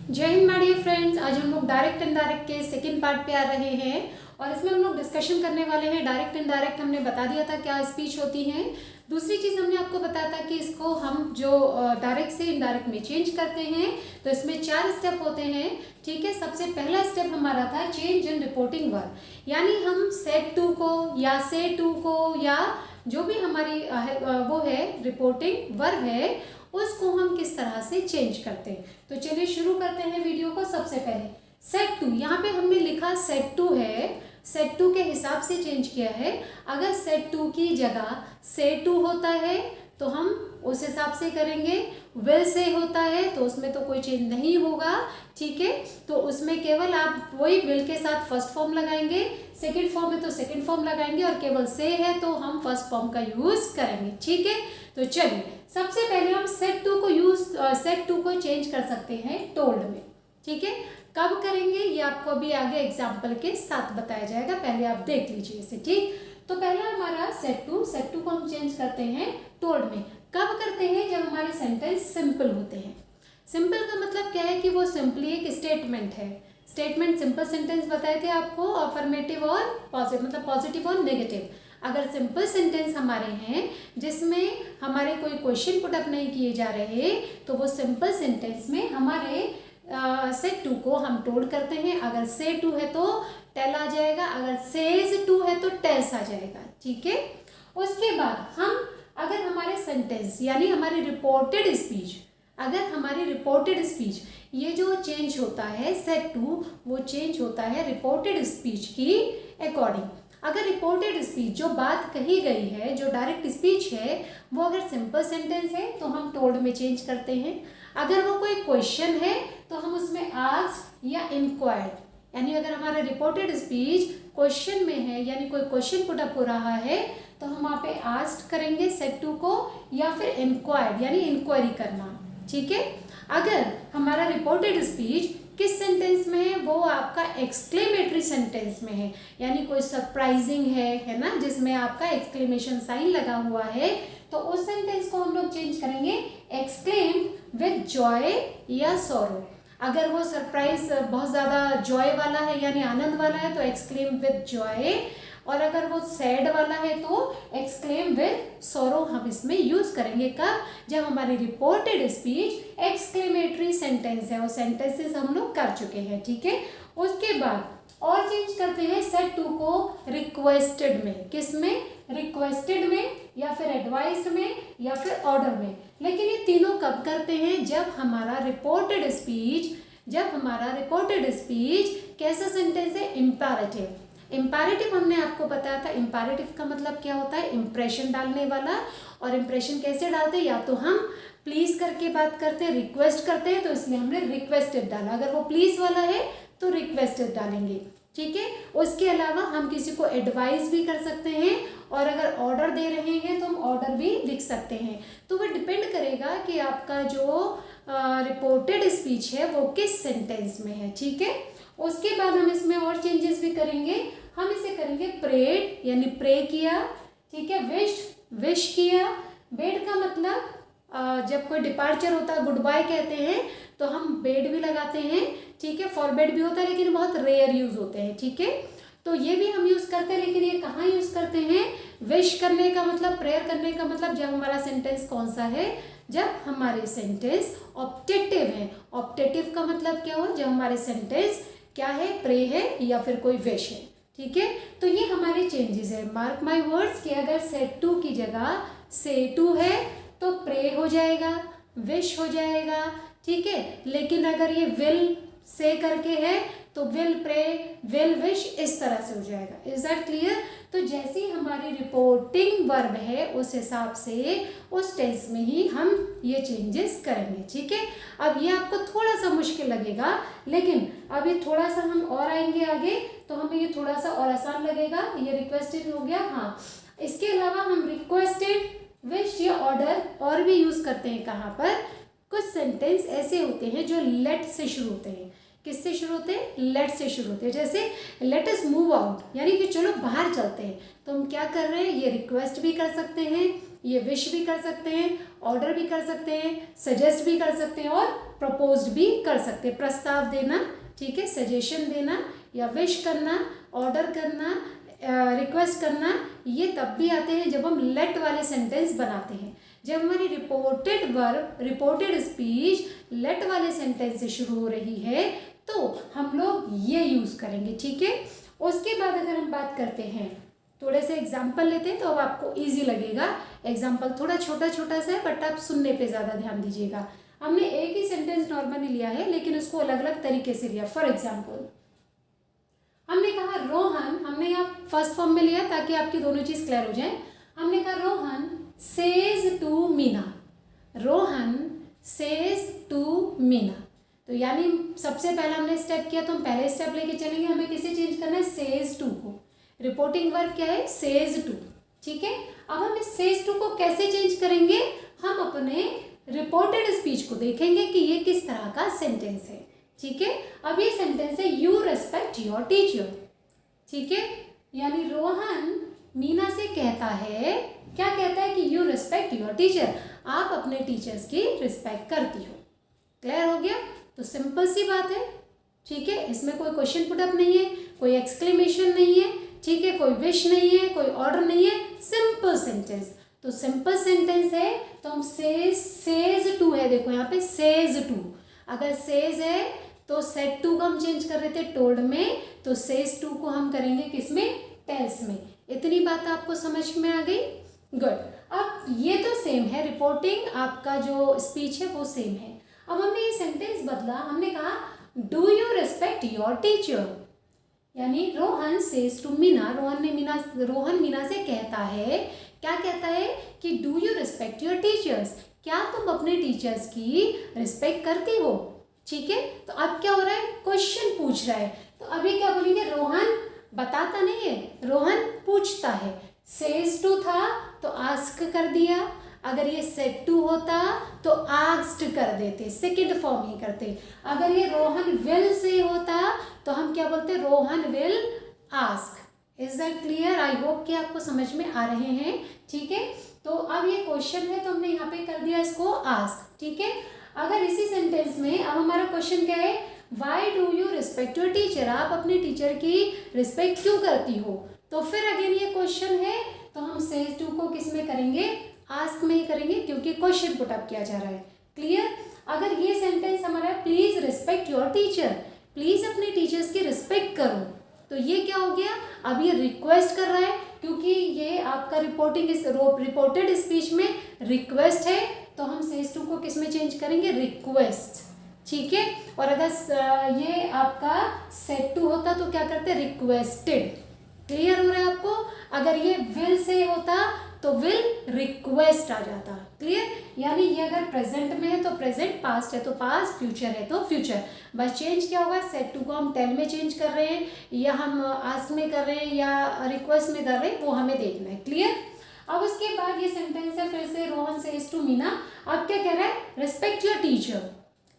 जय Hind my dear friends. आज हम लोग डायरेक्ट इनडायरेक्ट के सेकंड पार्ट पे आ रहे हैं और इसमें हम लोग डिस्कशन करने वाले हैं। डायरेक्ट इनडायरेक्ट हमने बता दिया था क्या स्पीच होती है। दूसरी चीज़ हमने आपको बताया था कि इसको हम जो डायरेक्ट से इनडायरेक्ट में चेंज करते हैं तो इसमें 4 स्टेप होते हैं। ठीक है, सबसे पहला स्टेप हमारा था चेंज इन रिपोर्टिंग वर्ब, यानी हम सेड टू को या से टू को या जो भी हमारी वो है रिपोर्टिंग वर्ब है उसको हम किस तरह से चेंज करते हैं। तो चलिए शुरू करते हैं वीडियो को। सबसे पहले सेट टू, यहाँ पे हमने लिखा सेट टू है, सेट टू के हिसाब से चेंज किया है। अगर सेट टू की जगह से टू होता है तो हम उस हिसाब से करेंगे। विल से होता है तो उसमें तो कोई चेंज नहीं होगा। ठीक है, तो उसमें केवल आप वही विल के साथ फर्स्ट फॉर्म लगाएंगे, सेकंड फॉर्म है तो सेकंड फॉर्म लगाएंगे और केवल से है तो हम फर्स्ट फॉर्म का यूज करेंगे। ठीक है, तो चलिए सबसे पहले हम सेट टू को चेंज कर सकते हैं टोल्ड में। ठीक है, कब करेंगे ये आपको अभी आगे एग्जाम्पल के साथ बताया जाएगा, पहले आप देख लीजिए इसे। ठीक, तो पहला हमारा सेट टू को हम चेंज करते हैं टोल्ड में। कब करते हैं? जब हमारे सेंटेंस सिंपल होते हैं। सिंपल का मतलब क्या है कि वो सिंपली एक स्टेटमेंट है। स्टेटमेंट सिंपल सेंटेंस बताए थे आपको, अफर्मेटिव और पॉजिटिव, मतलब पॉजिटिव और नेगेटिव। अगर सिंपल सेंटेंस हमारे हैं जिसमें हमारे कोई क्वेश्चन पुट अप नहीं किए जा रहे तो वो सिंपल सेंटेंस में हमारे सेट टू को हम टोल्ड करते हैं। अगर से टू है तो टेल आ जाएगा, अगर सेज टू है तो टेल्स आ जाएगा। ठीक है, उसके बाद हम अगर हमारे सेंटेंस यानी हमारी रिपोर्टेड स्पीच, अगर हमारी रिपोर्टेड स्पीच ये जो चेंज होता है सेट टू, वो चेंज होता है रिपोर्टेड स्पीच की अकॉर्डिंग। अगर रिपोर्टेड स्पीच जो बात कही गई है, जो डायरेक्ट स्पीच है, वो अगर सिंपल सेंटेंस है तो हम टोल्ड में चेंज करते हैं। अगर वो कोई क्वेश्चन है तो हम उसमें आस्क या इंक्वायर्ड, यानी अगर हमारा रिपोर्टेड स्पीच क्वेश्चन में है यानी कोई क्वेश्चन पुट अप हो रहा है तो हम वहाँ पे आस्क करेंगे सेट टू को, या फिर इंक्वायर्ड यानी इंक्वायरी करना। ठीक है, अगर हमारा रिपोर्टेड स्पीच किस सेंटेंस में है, वो आपका एक्सक्लेमेटरी सेंटेंस में है, यानी कोई सरप्राइजिंग है ना, जिसमें आपका एक्सक्लेमेशन साइन लगा हुआ है, तो उस सेंटेंस को हम लोग चेंज करेंगे एक्सक्लेम विद जॉय या सॉरो। अगर वो सरप्राइज बहुत ज़्यादा जॉय वाला है यानी आनंद वाला है तो एक्सक्लेम विद जॉय, और अगर वो सैड वाला है तो एक्सक्लेम विद सॉरो हम इसमें यूज करेंगे। कब? जब हमारी रिपोर्टेड स्पीच एक्सक्लेमेटरी सेंटेंस है, वो सेंटेंसेस हम लोग कर चुके हैं। ठीक है, उसके बाद और चेंज करते हैं सेट टू को रिक्वेस्टेड में। किस में? रिक्वेस्टेड में, या फिर एडवाइस में, या फिर ऑर्डर में। लेकिन ये तीनों कब करते हैं? जब हमारा रिपोर्टेड स्पीच कैसा सेंटेंस है? इम्पेरेटिव। इम्पेरेटिव हमने आपको बताया था, इम्पेरेटिव का मतलब क्या होता है? इम्प्रेशन डालने वाला। और इम्प्रेशन कैसे डालते हैं? या तो हम प्लीज करके बात करते हैं, रिक्वेस्ट करते हैं, तो इसलिए हमने रिक्वेस्टेड डाला। अगर वो प्लीज वाला है तो रिक्वेस्टेड डालेंगे। ठीक है, उसके अलावा हम किसी को एडवाइस भी कर सकते हैं, और अगर ऑर्डर दे रहे हैं तो हम ऑर्डर भी लिख सकते हैं। तो वो डिपेंड करेगा कि आपका जो रिपोर्टेड स्पीच है वो किस सेंटेंस में है। ठीक है, उसके बाद हम इसमें और चेंजेस भी करेंगे। हम इसे करेंगे प्रेड, यानी प्रे किया। ठीक है, विश किया। बेड का मतलब जब कोई डिपार्चर होता है, गुड बाय कहते हैं, तो हम बेड भी लगाते हैं। ठीक है, फॉर बेड भी होता है लेकिन बहुत रेयर यूज होते हैं। ठीक है, तो ये भी हम यूज करते हैं, लेकिन ये कहाँ यूज करते हैं? विश करने का मतलब, प्रेयर करने का मतलब जब हमारा सेंटेंस कौन सा है? जब हमारे सेंटेंस ऑप्टेटिव है। ऑप्टेटिव का मतलब क्या हो? जब हमारे सेंटेंस क्या है? प्रे है या फिर कोई विश है। ठीक है, तो ये हमारे चेंजेस है। मार्क माय वर्ड्स कि अगर सेट टू की जगह से टू है तो प्रे हो जाएगा, विश हो जाएगा। ठीक है, लेकिन अगर ये विल से करके है तो विल प्रे, विल विश, इस तरह से हो जाएगा। Is that clear? तो जैसी हमारी रिपोर्टिंग वर्ब है उस हिसाब से उस टेंस में ही हम ये चेंजेस करेंगे। ठीक है, अब ये आपको थोड़ा सा मुश्किल लगेगा, लेकिन अभी थोड़ा सा हम और आएंगे आगे तो हमें ये थोड़ा सा और आसान लगेगा। ये रिक्वेस्टेड हो गया। हाँ, इसके अलावा हम रिक्वेस्टेड, विश या ऑर्डर और भी यूज करते हैं। कहाँ पर? कुछ सेंटेंस ऐसे होते हैं जो लेट से शुरू होते हैं। किससे शुरू होते हैं? लेट से शुरू होते हैं। जैसे लेट अस मूव आउट, यानी कि चलो बाहर चलते हैं, तो हम क्या कर रहे हैं? ये रिक्वेस्ट भी कर सकते हैं, ये विश भी कर सकते हैं, ऑर्डर भी कर सकते हैं, सजेस्ट भी कर सकते हैं और प्रपोज्ड भी कर सकते हैं। प्रस्ताव देना, ठीक है, सजेशन देना या विश करना, ऑर्डर करना, रिक्वेस्ट करना, ये तब भी आते हैं जब हम लेट वाले सेंटेंस बनाते हैं। जब हमारी reported verb, reported speech let वाले सेंटेंस से शुरू हो रही है तो हम लोग ये यूज़ करेंगे, ठीक है। उसके बाद अगर हम बात करते हैं, थोड़े से एग्जाम्पल लेते हैं तो अब आपको ईजी लगेगा। एग्जाम्पल थोड़ा छोटा छोटा सा है बट आप सुनने पे ज़्यादा ध्यान दीजिएगा। हमने एक ही सेंटेंस नॉर्मली लिया है लेकिन उसको अलग अलग तरीके से लिया। फॉर एग्जाम्पल हमने कहा रोहन, हमने यहाँ फर्स्ट फॉर्म में लिया ताकि आपकी दोनों चीज़ क्लियर हो जाए। हमने कहा Rohan says to Meena, Rohan says to Meena. तो यानी सबसे पहला हमने स्टेप किया तो हम पहले स्टेप लेके चलेंगे। हमें किसे चेंज करना है? सेज टू को। रिपोर्टिंग वर्ब क्या है? सेज टू, ठीक है। अब हम इस सेज टू को कैसे चेंज करेंगे? हम अपने रिपोर्टेड स्पीच को देखेंगे कि ये किस तरह का सेंटेंस है, ठीक है। अब ये सेंटेंस है यू रेस्पेक्ट योर टीचर, ठीक है। यानी रोहन मीना से कहता है, क्या कहता है कि यू रिस्पेक्ट योर टीचर, आप अपने टीचर्स की रिस्पेक्ट करती हो। क्लियर हो गया? तो सिंपल सी बात है, ठीक है। इसमें कोई क्वेश्चन पुटअप नहीं है, कोई एक्सक्लेमेशन नहीं है, ठीक है, कोई विश नहीं है, कोई ऑर्डर नहीं है, सिंपल सेंटेंस। तो सिंपल सेंटेंस है तो हम सेज टू है, देखो यहाँ पे सेज टू। अगर सेज है तो सेड टू का हम चेंज कर रहे थे टोल्ड में, तो सेज टू को हम करेंगे किसमें? टेल्स में। इतनी बात आपको समझ में आ गई? गुड। अब ये तो सेम है, रिपोर्टिंग आपका जो स्पीच है वो सेम है। अब हमने ये सेंटेंस बदला, हमने कहा do you respect your teacher, यानी रोहन सेज टू मीना, रोहन मीना से कहता है, क्या कहता है कि do you respect your teachers, क्या तुम अपने टीचर्स की रिस्पेक्ट करती हो, ठीक है। तो अब क्या हो रहा है? क्वेश्चन पूछ रहा है। तो अभी क्या बोलेंगे? रोहन बताता नहीं है, रोहन पूछता है। सेज टू था तो आस्क कर दिया, अगर ये सेड टू होता तो आस्क्ड कर देते, सेकंड फॉर्म ही करते। अगर ये रोहन विल से होता तो हम क्या बोलते? Rohan will ask. Is that clear? I hope कि आपको समझ में आ रहे हैं, ठीक है। तो अब ये क्वेश्चन है तो हमने यहाँ पे कर दिया इसको आस्क, ठीक है। अगर इसी सेंटेंस में अब हमारा क्वेश्चन क्या है? Why do you respect your teacher, आप अपने टीचर की रिस्पेक्ट क्यों करती हो? तो फिर अगेन ये क्वेश्चन है तो हम सेज टू को किस में करेंगे? आस्क में ही करेंगे क्योंकि क्वेश्चन पुटअप किया जा रहा है। क्लियर? अगर ये सेंटेंस हमारा है please respect your teacher, please अपने टीचर्स की रिस्पेक्ट करो, तो ये क्या हो गया? अब ये रिक्वेस्ट कर रहा है क्योंकि ये आपका रिपोर्टेड स्पीच में रिक्वेस्ट है, तो हम सेज टू को किस में चेंज करेंगे? रिक्वेस्ट, ठीक है। और अगर ये आपका सेड टू होता तो क्या करते? रिक्वेस्टेड। क्लियर हो रहा है आपको? अगर ये विल से होता तो विल रिक्वेस्ट आ जाता। क्लियर? यानी ये अगर प्रेजेंट में है तो प्रेजेंट, पास्ट है तो पास्ट, फ्यूचर है तो फ्यूचर। बस चेंज क्या होगा? सेड टू को हम टेल में चेंज कर रहे हैं या हम आस्क में कर रहे हैं या रिक्वेस्ट में कर रहे हैं, वो हमें देखना है। क्लियर? अब उसके बाद ये सेंटेंस है फिर से रोहन सेज टू मीना। अब क्या कह रहा है? Respect your teacher,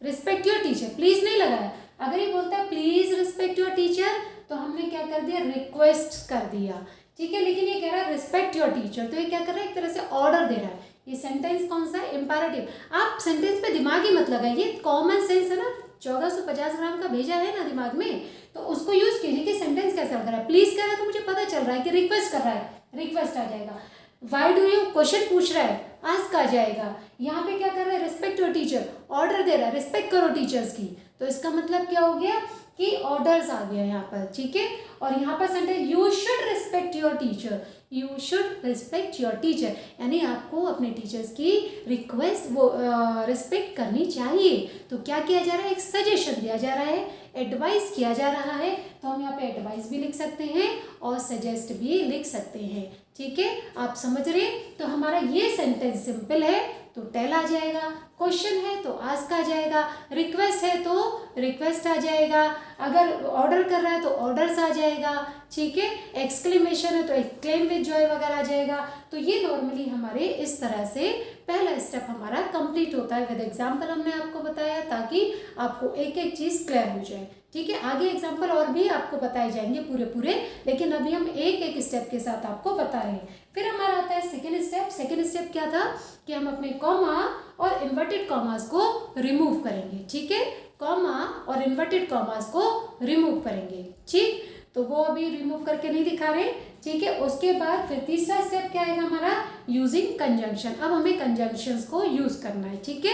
respect your teacher, please नहीं लगाया। अगर ये बोलता है प्लीज रिस्पेक्ट योर टीचर तो हमने क्या कर दिया? रिक्वेस्ट कर दिया, ठीक है। लेकिन ये कह रहा है रिस्पेक्ट योर टीचर, तो ये क्या कर रहा है? एक तरह से ऑर्डर दे रहा है। ये सेंटेंस कौन सा है? इंपैरेटिव। आप सेंटेंस पे दिमाग ही मत लगाइए, कॉमन सेंस है ना, 1450 ग्राम का भेजा है ना दिमाग में, तो उसको यूज कीजिए कि सेंटेंस कैसा लग रहा है। प्लीज कह रहा है तो मुझे पता चल रहा है कि रिक्वेस्ट कर रहा है, रिक्वेस्ट आ जाएगा। वाई डू यू, क्वेश्चन पूछ रहा है, आस्क आ जाएगा। यहाँ पे क्या कर रहा है? रिस्पेक्ट योर टीचर, ऑर्डर दे रहा है, रिस्पेक्ट करो टीचर्स की, तो इसका मतलब क्या हो गया कि ऑर्डर्स आ गया यहाँ पर, ठीक है। और यहाँ पर sentence you should respect your teacher, you should respect your teacher, यानी आपको अपने टीचर्स की रिक्वेस्ट रिस्पेक्ट करनी चाहिए। तो क्या किया जा रहा है? एक सजेशन दिया जा रहा है, एडवाइस किया जा रहा है, तो हम यहाँ पे एडवाइस भी लिख सकते हैं और सजेस्ट भी लिख सकते हैं, ठीक है। आप समझ रहे हैं? तो हमारा ये सेंटेंस सिंपल है तो टेल आ जाएगा, क्वेश्चन है तो आस्क आ जाएगा, रिक्वेस्ट है तो रिक्वेस्ट आ जाएगा, अगर ऑर्डर कर रहा है तो ऑर्डर्स आ जाएगा, ठीक है। एक्सक्लेमेशन है तो एक्सक्लेम विद जॉय वगैरह आ जाएगा। तो ये नॉर्मली हमारे इस तरह से पहला स्टेप हमारा कंप्लीट होता है। विद एग्जाम्पल हमने आपको बताया ताकि ताकि आपको एक एक चीज़ क्लियर हो जाए। ठीक है, आगे एग्जाम्पल और भी आपको बताए जाएंगे पूरे पूरे, लेकिन अभी हम एक एक स्टेप के साथ आपको बता रहे हैं। फिर हमारा आता है सेकेंड स्टेप। सेकेंड स्टेप क्या था कि हम अपने कॉमा और इन्वर्टेड कॉमास को रिमूव करेंगे। ठीक है, कॉमा और इन्वर्टेड कॉमास को रिमूव करेंगे। ठीक, तो वो अभी रिमूव करके नहीं दिखा रहे। ठीक है, उसके बाद फिर तीसरा स्टेप क्या है हमारा, यूजिंग कंजंक्शन। अब हमें कंजंक्शंस को यूज करना है। ठीक है,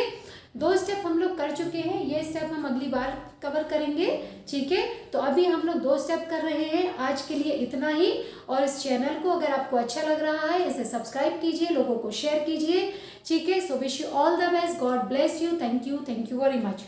2 स्टेप हम लोग कर चुके हैं, ये स्टेप हम अगली बार कवर करेंगे। ठीक है, तो अभी हम लोग 2 स्टेप कर रहे हैं। आज के लिए इतना ही, और इस चैनल को अगर आपको अच्छा लग रहा है इसे सब्सक्राइब कीजिए, लोगों को शेयर कीजिए। ठीक है, so wish you all the best, God bless you, thank you very much.